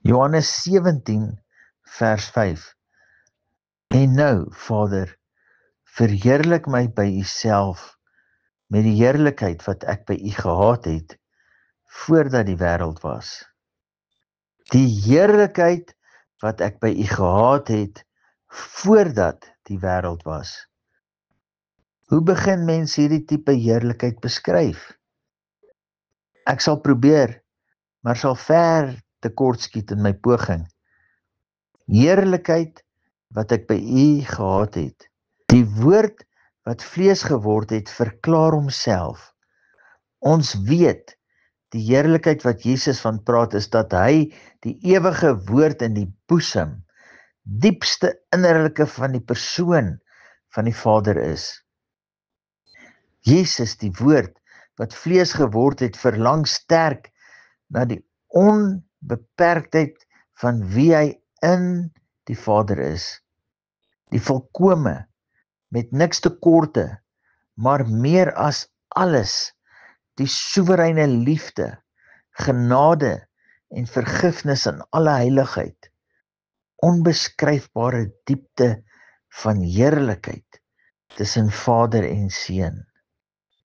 Johannes 17 vers 5. En nou, Vader, verheerlik my by u self, met die heerlikheid wat ek by u gehad het, voordat die wêreld was. Die heerlikheid wat ek by u gehad het, voordat die wêreld was. Hoe begin mens hierdie tipe heerlikheid beskryf? Ek sal probeer, maar sal ver tekortskiet in my poging. Heerlikheid wat ek by u gehad het. Die woord wat vlees geword het, verklaar homself. Ons weet, die heerlikheid wat Jesus van praat, is dat hy die ewige woord in die boesem, diepste innerlike van die persoon van die Vader is. Jesus, die woord wat vlees geword het, verlang sterk na die onbeperktheid van wie hy in die Vader is. Die volkome, met niks tekorte, maar meer as alles, die soewereine liefde, genade en vergifnis in alle heiligheid, onbeskryfbare diepte van heerlikheid tussen Vader en Seun.